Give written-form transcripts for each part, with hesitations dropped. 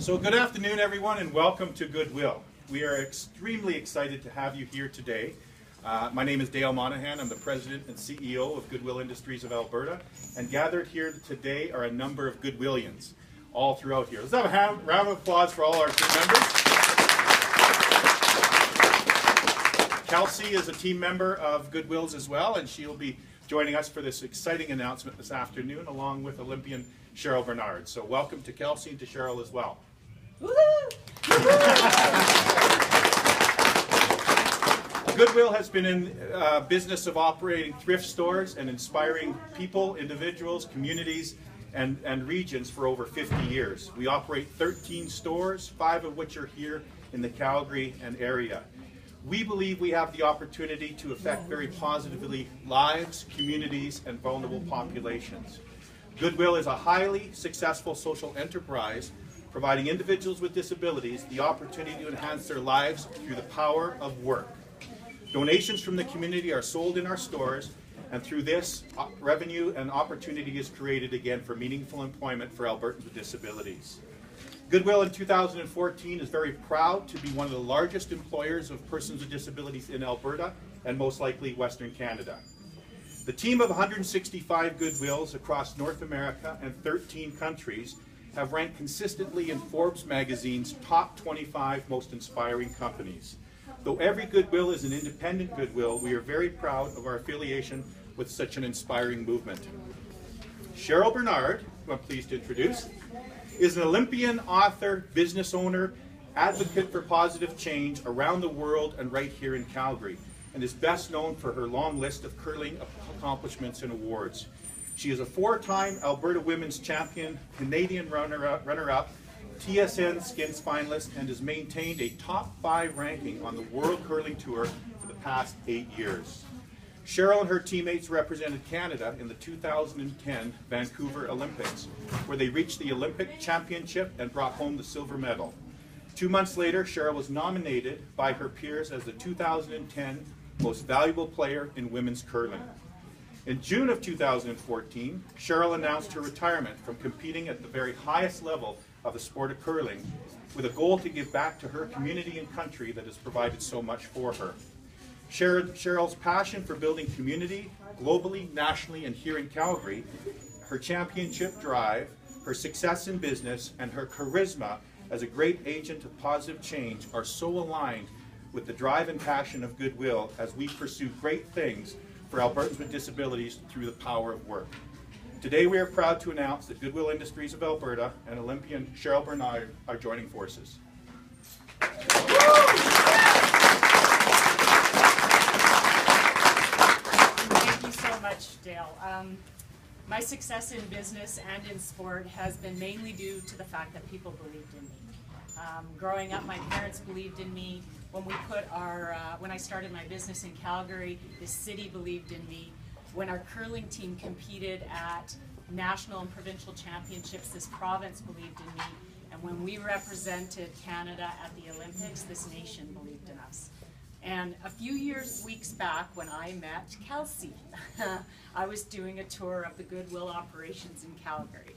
So good afternoon, everyone, and welcome to Goodwill. We are extremely excited to have you here today. My name is Dale Monahan. I'm the President and CEO of Goodwill Industries of Alberta, and gathered here today are a number of Goodwillians all throughout here. Let's have a round of applause for all our team members. Kelsey is a team member of Goodwill's as well, and she'll be joining us for this exciting announcement this afternoon, along with Olympian Cheryl Bernard. So welcome to Kelsey and to Cheryl as well. Goodwill has been in business of operating thrift stores and inspiring people, individuals, communities, and regions for over 50 years. We operate 13 stores, 5 of which are here in the Calgary and area. We believe we have the opportunity to affect very positively lives, communities, and vulnerable populations. Goodwill is a highly successful social enterprise providing individuals with disabilities the opportunity to enhance their lives through the power of work. Donations from the community are sold in our stores, and through this, revenue and opportunity is created again for meaningful employment for Albertans with disabilities. Goodwill in 2014 is very proud to be one of the largest employers of persons with disabilities in Alberta and most likely Western Canada. The team of 165 Goodwills across North America and 13 countries have ranked consistently in Forbes magazine's top 25 most inspiring companies. Though every Goodwill is an independent Goodwill, we are very proud of our affiliation with such an inspiring movement. Cheryl Bernard, who I'm pleased to introduce, is an Olympian, author, business owner, advocate for positive change around the world and right here in Calgary, and is best known for her long list of curling accomplishments and awards. She is a 4-time Alberta Women's Champion, Canadian runner-up, TSN Skins finalist, and has maintained a top 5 ranking on the World Curling Tour for the past 8 years. Cheryl and her teammates represented Canada in the 2010 Vancouver Olympics, where they reached the Olympic Championship and brought home the silver medal. 2 months later, Cheryl was nominated by her peers as the 2010 Most Valuable Player in Women's Curling. In June of 2014, Cheryl announced her retirement from competing at the very highest level of the sport of curling, with a goal to give back to her community and country that has provided so much for her. Cheryl's passion for building community, globally, nationally, and here in Calgary, her championship drive, her success in business, and her charisma as a great agent of positive change are so aligned with the drive and passion of Goodwill as we pursue great things for Albertans with disabilities through the power of work. Today we are proud to announce that Goodwill Industries of Alberta and Olympian Cheryl Bernard are joining forces. Thank you so much, Dale. My success in business and in sport has been mainly due to the fact that people believed in me. Growing up, my parents believed in me. When I started my business in Calgary, the city believed in me. When our curling team competed at national and provincial championships, this province believed in me. And when we represented Canada at the Olympics, this nation believed in us. And a few weeks back, when I met Kelsey, I was doing a tour of the Goodwill operations in Calgary.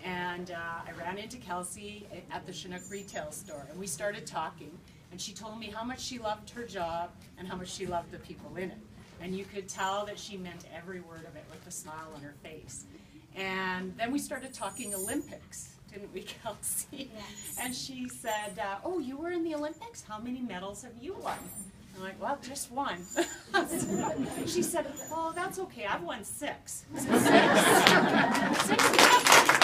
And I ran into Kelsey at the Chinook retail store, and we started talking, and she told me how much she loved her job and how much she loved the people in it. And you could tell that she meant every word of it with a smile on her face. And then we started talking Olympics, didn't we, Kelsey? Yes. And she said, oh, you were in the Olympics? How many medals have you won? I'm like, well, just one. She said, oh, that's okay, I've won 6. I said, 6? 6?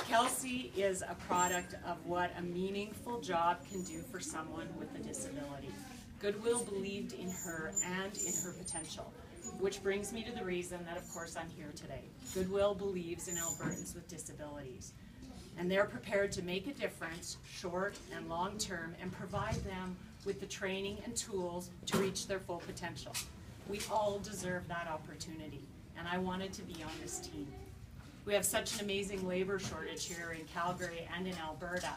Kelsey is a product of what a meaningful job can do for someone with a disability. Goodwill believed in her and in her potential, which brings me to the reason that, of course, I'm here today. Goodwill believes in Albertans with disabilities, and they're prepared to make a difference, short and long term, and provide them with the training and tools to reach their full potential. We all deserve that opportunity, and I wanted to be on this team. We have such an amazing labor shortage here in Calgary and in Alberta,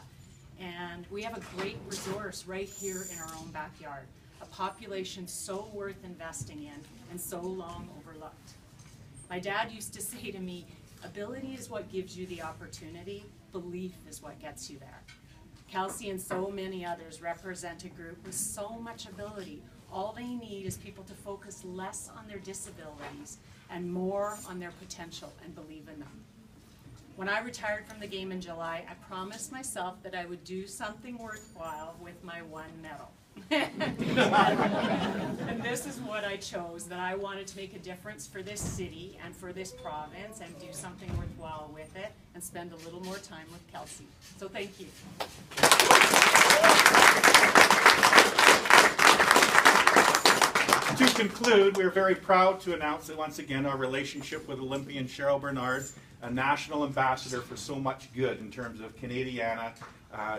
and we have a great resource right here in our own backyard, a population so worth investing in and so long overlooked. My dad used to say to me, Ability is what gives you the opportunity. Belief is what gets you there. Kelsey and so many others represent a group with so much ability. All they need is people to focus less on their disabilities and more on their potential and believe in them. When I retired from the game in July, I promised myself that I would do something worthwhile with my one medal. And this is what I chose, that I wanted to make a difference for this city and for this province and do something worthwhile with it and spend a little more time with Kelsey. So thank you. To conclude, we're very proud to announce that once again our relationship with Olympian Cheryl Bernard, a national ambassador for so much good in terms of Canadiana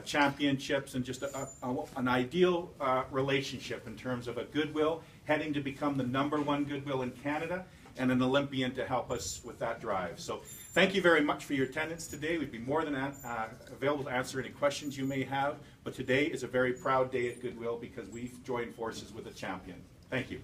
championships and just an ideal relationship in terms of a Goodwill heading to become the #1 Goodwill in Canada and an Olympian to help us with that drive. So thank you very much for your attendance today. We'd be more than available to answer any questions you may have, but today is a very proud day at Goodwill because we've joined forces with a champion. Thank you.